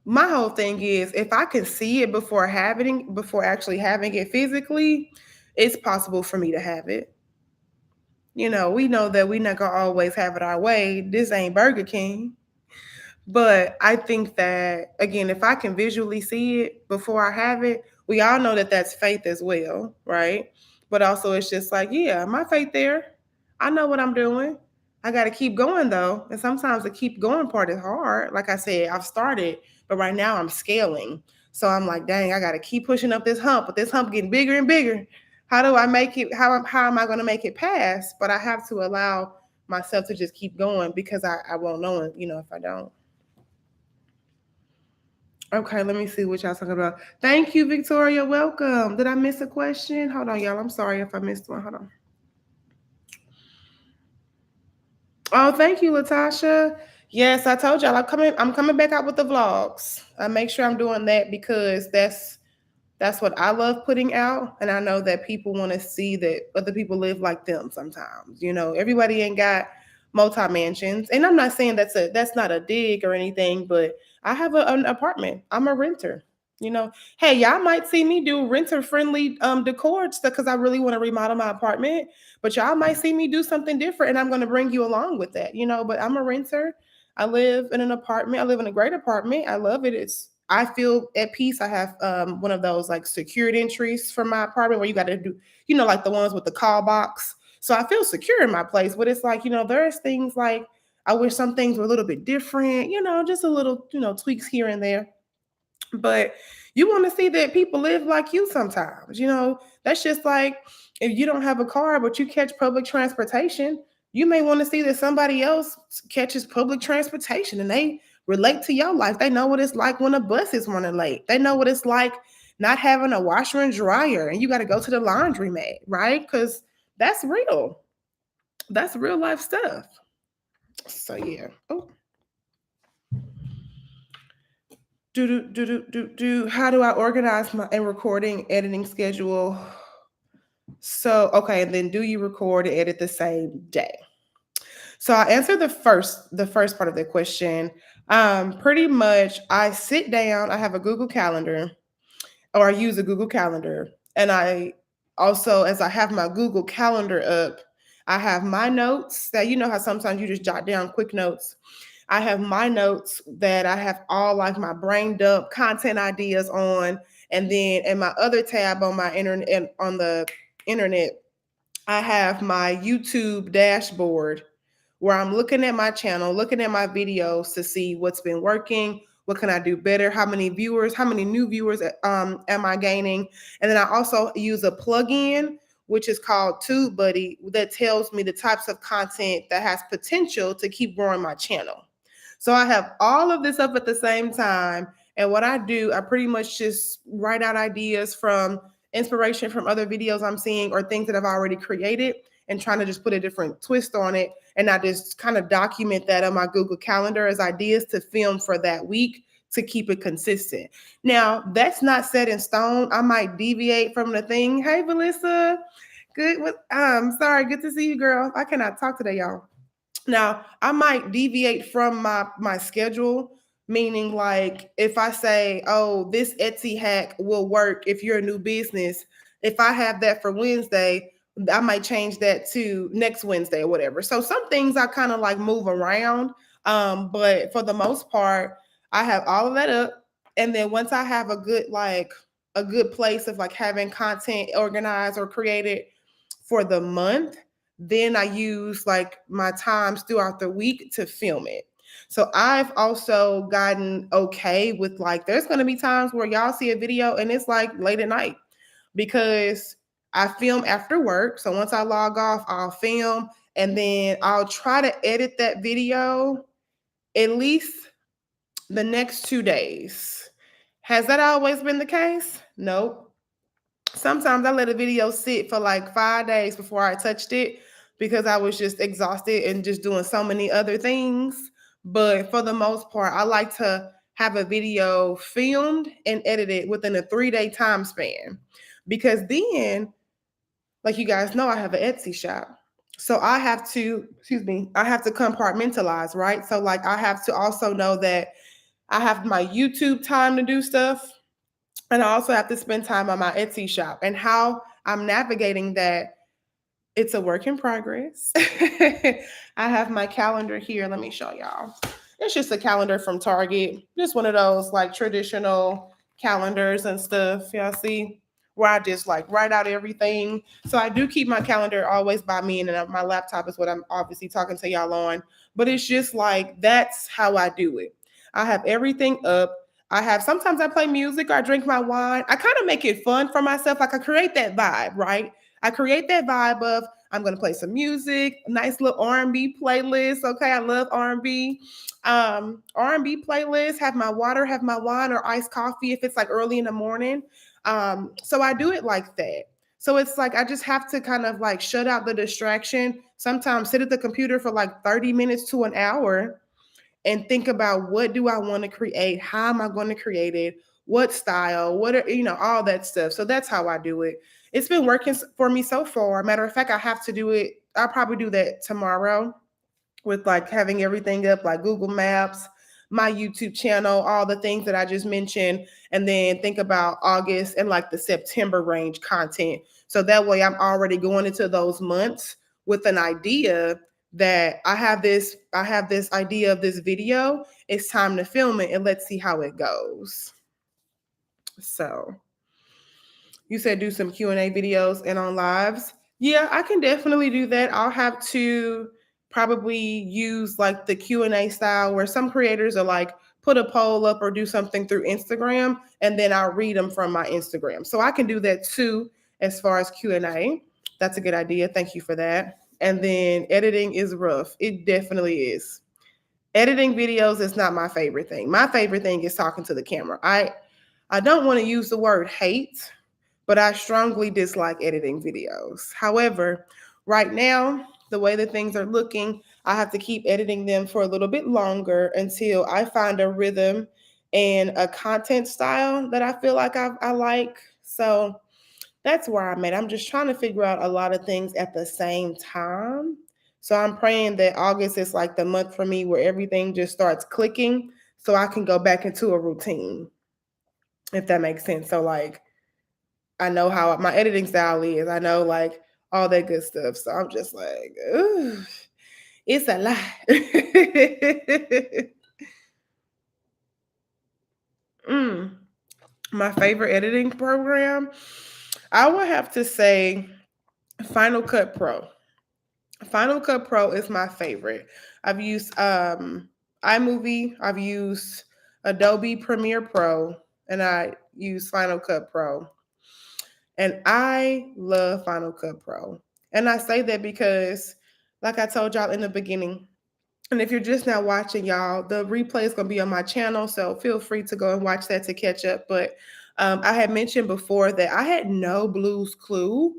my whole thing is if I can see it before actually having it physically, it's possible for me to have it. We know that we're not gonna always have it our way. This ain't Burger King. But I think that, again, if I can visually see it before I have it, we all know that that's faith as well, right? But also, it's just like, yeah, my faith there. I know what I'm doing. I got to keep going, though. And sometimes the keep going part is hard. Like I said, I've started, but right now I'm scaling. So I'm like, dang, I got to keep pushing up this hump, but this hump getting bigger and bigger. How do I make it? How am I going to make it pass? But I have to allow myself to just keep going because I won't know it, if I don't. Okay, let me see what y'all talking about. Thank you, Victoria. Welcome. Did I miss a question? Hold on, y'all. I'm sorry if I missed one. Hold on. Oh, thank you, Latasha. Yes, I told y'all I'm coming back out with the vlogs. I make sure I'm doing that because that's what I love putting out. And I know that people want to see that other people live like them sometimes. Everybody ain't got multi-mansions. And I'm not saying that's not a dig or anything, but I have an apartment. I'm a renter. Hey, y'all might see me do renter-friendly decor stuff because I really want to remodel my apartment. But y'all might see me do something different, and I'm going to bring you along with that. But I'm a renter. I live in an apartment. I live in a great apartment. I love it. I feel at peace. I have one of those like secured entries for my apartment where you got to do, like the ones with the call box. So I feel secure in my place. But it's like, there's things like I wish some things were a little bit different, just a little, tweaks here and there. But you want to see that people live like you sometimes. That's just like if you don't have a car, but you catch public transportation, you may want to see that somebody else catches public transportation and they relate to your life. They know what it's like when a bus is running late. They know what it's like not having a washer and dryer and you got to go to the laundromat, right? Because that's real. That's real life stuff. So yeah. Oh. How do I organize my recording editing schedule? So okay, and then do you record and edit the same day? So I answer the first part of the question. Pretty much I sit down, I have a Google Calendar. or I use a Google Calendar. And I also, as I have my Google Calendar up, I have my notes that, you know how sometimes you just jot down quick notes. I have my notes that I have all like my brain dump content ideas on. And then in my other tab on my internet, on the internet, I have my YouTube dashboard where I'm looking at my channel, looking at my videos to see what's been working, what can I do better, how many viewers, how many new viewers am I gaining. And then I also use a plugin, which is called TubeBuddy, that tells me the types of content that has potential to keep growing my channel. So I have all of this up at the same time. And what I do, I pretty much just write out ideas from inspiration from other videos I'm seeing or things that I've already created and trying to just put a different twist on it. And I just kind of document that on my Google Calendar as ideas to film for that week to keep it consistent. Now, that's not set in stone. I might deviate from the thing. Hey, Melissa. Good. Sorry. Good to see you, girl. I cannot talk today, y'all. Now, I might deviate from my schedule, meaning like if I say, oh, this Etsy hack will work if you're a new business, if I have that for Wednesday, I might change that to next Wednesday or whatever. So some things I kind of like move around. But for the most part, I have all of that up. And then once I have a good place of like having content organized or created for the month, then I use like my times throughout the week to film it. So I've also gotten okay with like, there's going to be times where y'all see a video and it's like late at night because I film after work. So once I log off, I'll film and then I'll try to edit that video at least the next 2 days. Has that always been the case? Nope. Sometimes I let a video sit for like 5 days before I touched it because I was just exhausted and just doing so many other things. But for the most part, I like to have a video filmed and edited within a 3-day time span because then, like you guys know, I have an Etsy shop. So I have to, I have to compartmentalize, right? So like I have to also know that I have my YouTube time to do stuff. And I also have to spend time on my Etsy shop and how I'm navigating that. It's a work in progress. I have my calendar here. Let me show y'all. It's just a calendar from Target. Just one of those like traditional calendars and stuff. Y'all see? Where I just like write out everything. So I do keep my calendar always by me, and then my laptop is what I'm obviously talking to y'all on. But it's just like that's how I do it. I have everything up. Sometimes I play music or I drink my wine. I kind of make it fun for myself. Like I create that vibe, right? I create that vibe of I'm going to play some music, nice little R&B playlist. Okay, I love R&B. R&B playlist, have my water, have my wine or iced coffee if it's like early in the morning. So I do it like that. So it's like I just have to kind of like shut out the distraction. Sometimes sit at the computer for like 30 minutes to an hour and think about what do I want to create? How am I going to create it? What style? What are, all that stuff. So that's how I do it. It's been working for me so far. Matter of fact, I have to do it. I'll probably do that tomorrow with like having everything up like Google Maps, my YouTube channel, all the things that I just mentioned, and then think about August and like the September range content. So that way I'm already going into those months with an idea that I have this idea of this video. It's time to film it and let's see how it goes. So you said do some Q&A videos and on lives. Yeah, I can definitely do that. I'll have to probably use like the Q&A style where some creators are like put a poll up or do something through Instagram and then I'll read them from my Instagram. So I can do that too as far as Q&A. That's a good idea. Thank you for that. And then editing is rough. It definitely is. Editing videos is not my favorite thing. My favorite thing is talking to the camera. I don't want to use the word hate, but I strongly dislike editing videos. However, right now, the way that things are looking, I have to keep editing them for a little bit longer until I find a rhythm and a content style that I feel like I like. So that's where I'm at. I'm just trying to figure out a lot of things at the same time. So I'm praying that August is like the month for me where everything just starts clicking so I can go back into a routine, if that makes sense. So like I know how my editing style is. I know like all that good stuff. So I'm just like, ooh, it's a lot. mm. My favorite editing program, I would have to say Final Cut Pro. Final Cut Pro is my favorite. I've used iMovie, I've used Adobe Premiere Pro, and I use Final Cut Pro. And I love Final Cut Pro. And I say that because, like I told y'all in the beginning, and if you're just now watching, y'all, the replay is going to be on my channel. So feel free to go and watch that to catch up. But I had mentioned before that I had no blues clue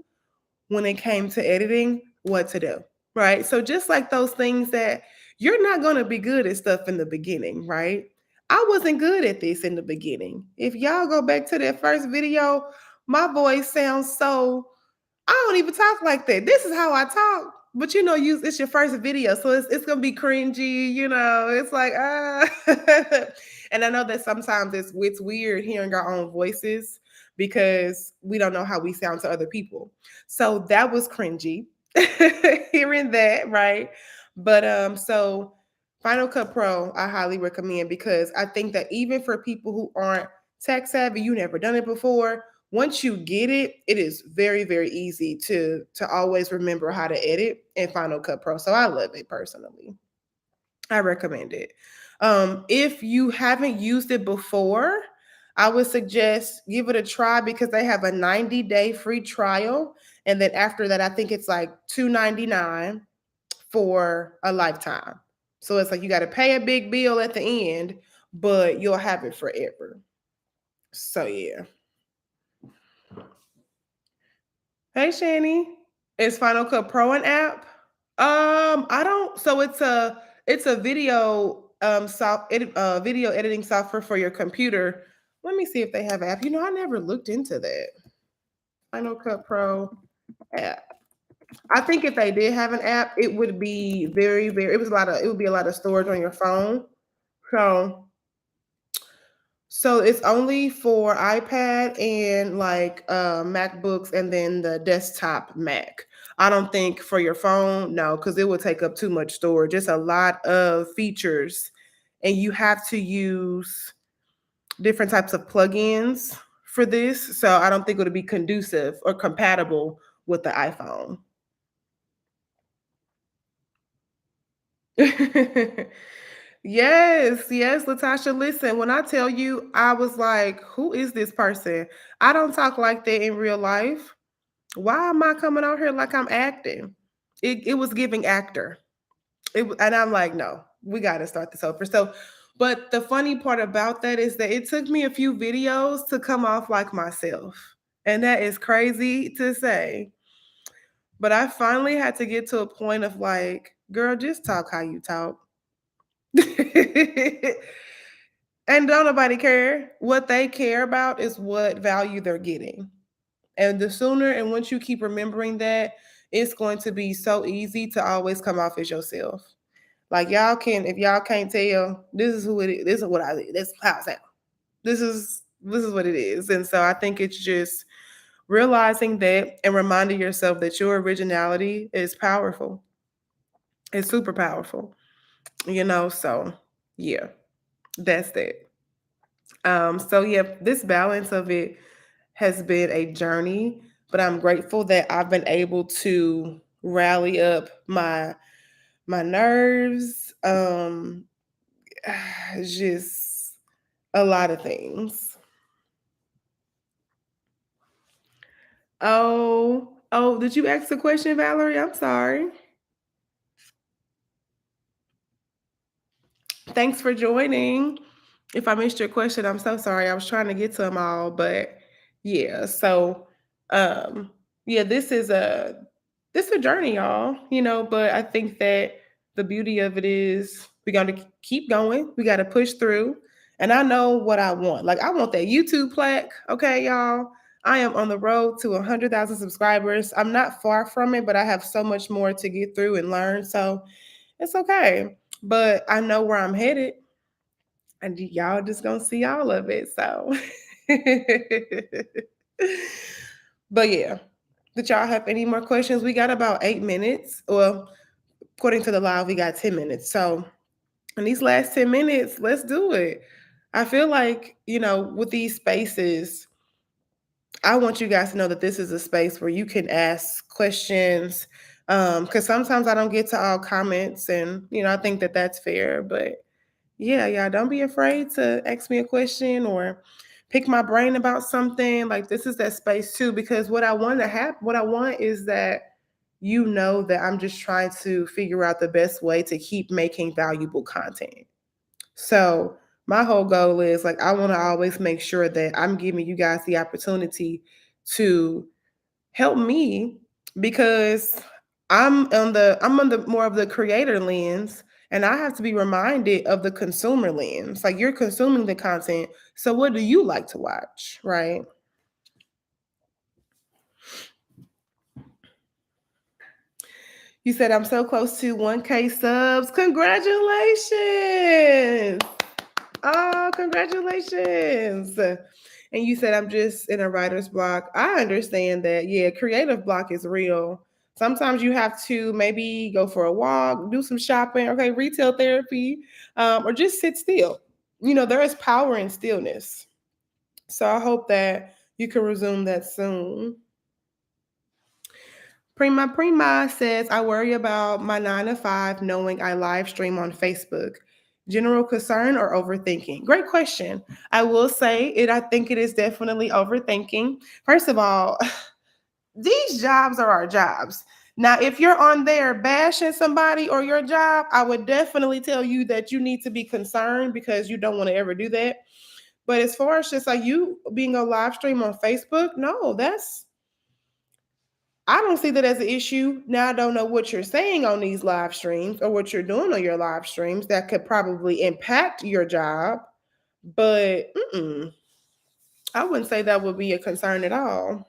when it came to editing what to do, right? So just like those things that you're not going to be good at stuff in the beginning, right? I wasn't good at this in the beginning. If y'all go back to that first video, my voice sounds so, I don't even talk like that. This is how I talk. But you know, it's your first video, so it's gonna be cringy, you know. It's like and I know that sometimes it's weird hearing our own voices because we don't know how we sound to other people. So that was cringy hearing that, right? But so Final Cut Pro, I highly recommend because I think that even for people who aren't tech savvy, you never done it before, once you get it, it is very, very easy to always remember how to edit in Final Cut Pro. So I love it personally. I recommend it. If you haven't used it before, I would suggest give it a try because they have a 90-day free trial. And then after that, I think it's like $2.99 for a lifetime. So it's like you got to pay a big bill at the end, but you'll have it forever. So yeah. Hey Shani. Is Final Cut Pro an app? I don't. So it's a video editing software for your computer. Let me see if they have an app. You know, I never looked into that. Final Cut Pro app. I think if they did have an app, it would be very, very. It would be a lot of storage on your phone. So it's only for iPad and like MacBooks and then the desktop Mac. I don't think for your phone, no, because it would take up too much storage. It's a lot of features, and you have to use different types of plugins for this. So I don't think it would be conducive or compatible with the iPhone. Yes, Latasha. Listen, when I tell you, I was like, who is this person? I don't talk like that in real life. Why am I coming out here like I'm acting? It was giving actor. And I'm like, no, we got to start this over. So, but the funny part about that is that it took me a few videos to come off like myself. And that is crazy to say. But I finally had to get to a point of like, girl, just talk how you talk. And don't nobody care. What they care about is what value they're getting. And the sooner and once you keep remembering that, it's going to be so easy to always come off as yourself. Like if y'all can't tell, this is who it is. This is what this is how I sound. This is what it is. And so I think it's just realizing that and reminding yourself that your originality is powerful. It's super powerful. So yeah, that's that. So yeah, this balance of it has been a journey, but I'm grateful that I've been able to rally up my nerves, just a lot of things. Oh, did you ask the question, Valerie? I'm sorry. Thanks for joining. If I missed your question, I'm so sorry. I was trying to get to them all, but yeah. So, um, yeah, this is a journey, y'all. But I think that the beauty of it is we got to keep going. We got to push through, and I know what I want. Like I want that YouTube plaque. Okay, y'all. I am on the road to 100,000 subscribers. I'm not far from it, but I have so much more to get through and learn. So it's okay. But I know where I'm headed, and y'all just gonna see all of it. So But yeah, did y'all have any more questions? We got about 8 minutes. Well, according to the live, we got 10 minutes. So in these last 10 minutes, let's do it. I feel like, with these spaces, I want you guys to know that this is a space where you can ask questions. Because sometimes I don't get to all comments, and I think that that's fair. But yeah, y'all don't be afraid to ask me a question or pick my brain about something. Like this is that space too, because what I want is that that I'm just trying to figure out the best way to keep making valuable content. So my whole goal is like I want to always make sure that I'm giving you guys the opportunity to help me because I'm on the more of the creator lens, and I have to be reminded of the consumer lens. Like you're consuming the content, so what do you like to watch, right? You said I'm so close to 1K subs. Congratulations. Oh, congratulations. And you said I'm just in a writer's block. I understand that. Yeah, creative block is real. Sometimes you have to maybe go for a walk, do some shopping, okay, retail therapy, or just sit still. There is power in stillness. So I hope that you can resume that soon. Prima says, I worry about my 9 to 5 knowing I live stream on Facebook. General concern or overthinking? Great question. I will say it, I think it is definitely overthinking. First of all, these jobs are our jobs. Now, if you're on there bashing somebody or your job, I would definitely tell you that you need to be concerned because you don't want to ever do that. But as far as just like you being a live stream on Facebook, no, I don't see that as an issue. Now, I don't know what you're saying on these live streams or what you're doing on your live streams that could probably impact your job, but I wouldn't say that would be a concern at all.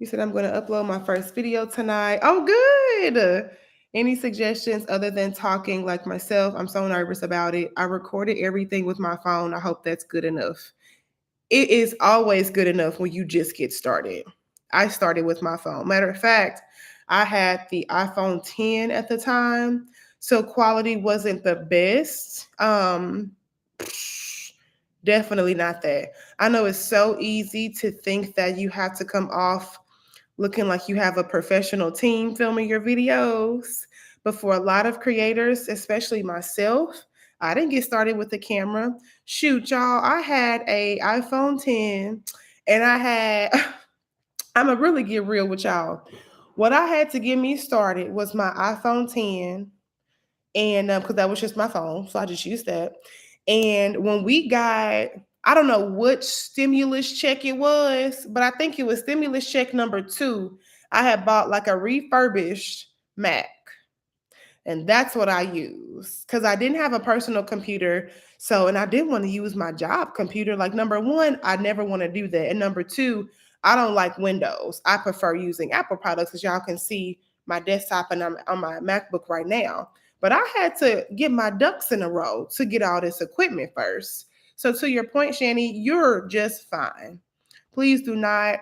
You said I'm going to upload my first video tonight. Oh, good. Any suggestions other than talking like myself? I'm so nervous about it. I recorded everything with my phone. I hope that's good enough. It is always good enough when you just get started. I started with my phone. Matter of fact, I had the iPhone 10 at the time, so quality wasn't the best. Definitely not that. I know it's so easy to think that you have to come off looking like you have a professional team filming your videos. But for a lot of creators, especially myself, I didn't get started with the camera. Shoot, y'all, I had a iPhone 10 and I'm gonna really get real with y'all. What I had to get me started was my iPhone 10, and because that was just my phone, so I just used that. And when we got, I don't know which stimulus check it was, but I think it was stimulus check number 2. I had bought like a refurbished Mac. And that's what I use because I didn't have a personal computer. So, and I didn't want to use my job computer. Like, number one, I never want to do that. And number two, I don't like Windows. I prefer using Apple products as y'all can see my desktop and I'm on my MacBook right now. But I had to get my ducks in a row to get all this equipment first. So, to your point, Shani, you're just fine. Please do not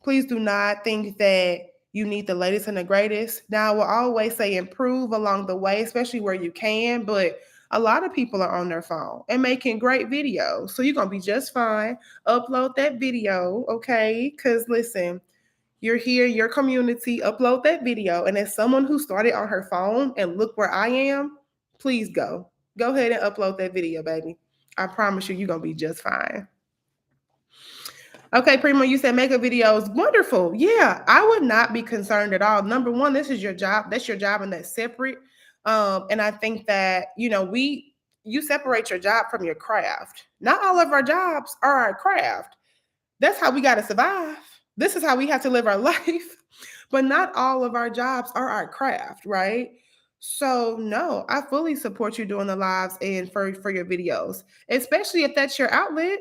Please do not think that you need the latest and the greatest. Now, I will always say improve along the way, especially where you can, but a lot of people are on their phone and making great videos. So you're going to be just fine. Upload that video, okay? Because listen, you're here, your community, upload that video. And as someone who started on her phone and look where I am, please go. Go ahead and upload that video, baby. I promise you're going to be just fine. Okay, Primo, you said makeup videos. Wonderful. Yeah, I would not be concerned at all. Number one, this is your job. That's your job and that's separate. And I think that, you separate your job from your craft. Not all of our jobs are our craft. That's how we got to survive. This is how we have to live our life. But not all of our jobs are our craft, right? So no, I fully support you doing the lives and for your videos, especially if that's your outlet.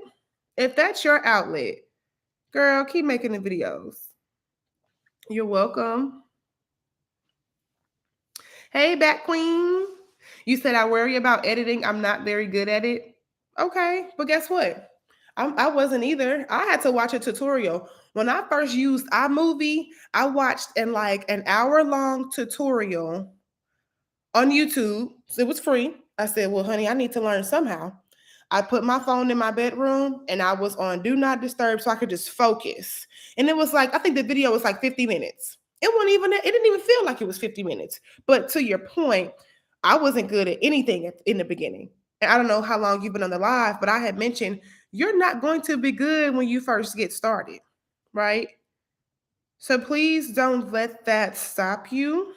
If that's your outlet, girl, keep making the videos. You're welcome. Hey, Bat Queen. You said I worry about editing. I'm not very good at it. Okay, but guess what? I wasn't either. I had to watch a tutorial. When I first used iMovie, I watched an hour-long tutorial on YouTube. It was free. I said, well, honey, I need to learn somehow. I put my phone in my bedroom and I was on do not disturb so I could just focus. And it was like, I think the video was like 50 minutes. It didn't even feel like it was 50 minutes. But to your point, I wasn't good at anything in the beginning. And I don't know how long you've been on the live, but I had mentioned you're not going to be good when you first get started, right? So please don't let that stop you.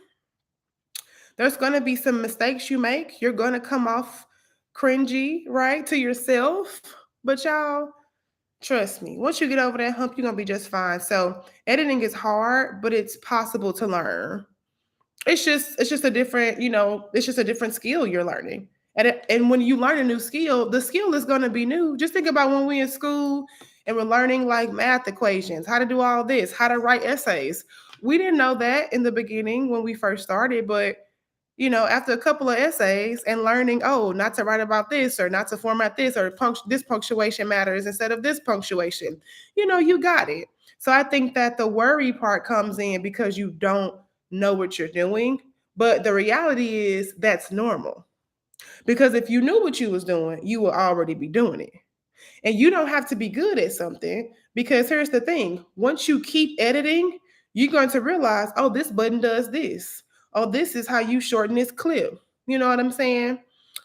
There's going to be some mistakes you make. You're going to come off cringy, right, to yourself. But y'all, trust me, once you get over that hump, you're going to be just fine. So editing is hard, but it's possible to learn. It's just a different, it's just a different skill you're learning. And when you learn a new skill, the skill is going to be new. Just think about when we're in school and we're learning like math equations, how to do all this, how to write essays. We didn't know that in the beginning when we first started, but after a couple of essays and learning, oh, not to write about this or not to format this or this punctuation matters instead of this punctuation, you got it. So I think that the worry part comes in because you don't know what you're doing. But the reality is that's normal. Because if you knew what you was doing, you would already be doing it. And you don't have to be good at something because here's the thing. Once you keep editing, you're going to realize, oh, this button does this. Oh, this is how you shorten this clip. You know what I'm saying?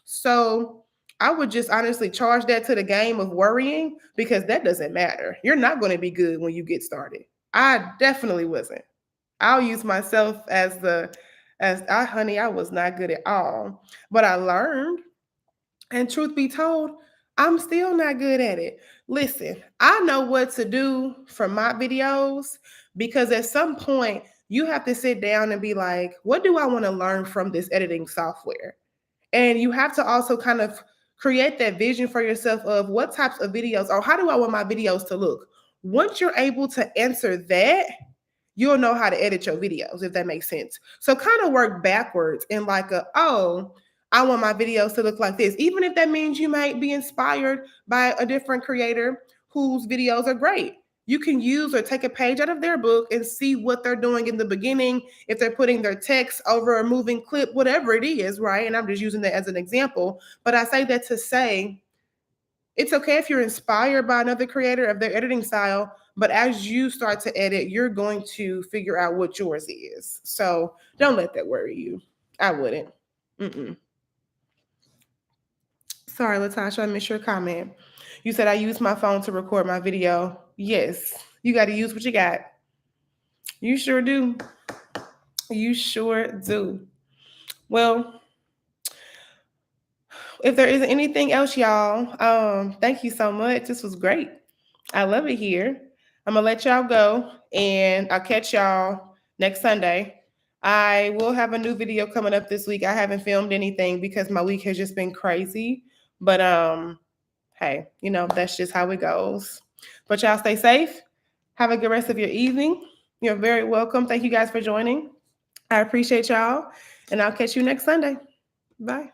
So I would just honestly charge that to the game of worrying because that doesn't matter. You're not going to be good when you get started. I definitely wasn't. I'll use myself honey, I was not good at all. But I learned, and truth be told, I'm still not good at it. Listen, I know what to do for my videos because at some point you have to sit down and be like, what do I want to learn from this editing software? And you have to also kind of create that vision for yourself of what types of videos or how do I want my videos to look? Once you're able to answer that, you'll know how to edit your videos, if that makes sense. So kind of work backwards in I want my videos to look like this. Even if that means you might be inspired by a different creator whose videos are great. You can use or take a page out of their book and see what they're doing in the beginning, if they're putting their text over a moving clip, whatever it is, right? And I'm just using that as an example. But I say that to say, it's okay if you're inspired by another creator of their editing style, but as you start to edit, you're going to figure out what yours is. So don't let that worry you. I wouldn't. Mm-mm. Sorry, Latasha, I missed your comment. You said I use my phone to record my video. Yes, you got to use what you got. You sure do. You sure do. Well, if there isn't anything else, y'all, thank you so much. This was great. I love it here. I'm gonna let y'all go, and I'll catch y'all next Sunday. I will have a new video coming up this week. I haven't filmed anything because my week has just been crazy. But hey, that's just how it goes. But y'all stay safe. Have a good rest of your evening. You're very welcome. Thank you guys for joining. I appreciate y'all, and I'll catch you next Sunday. Bye.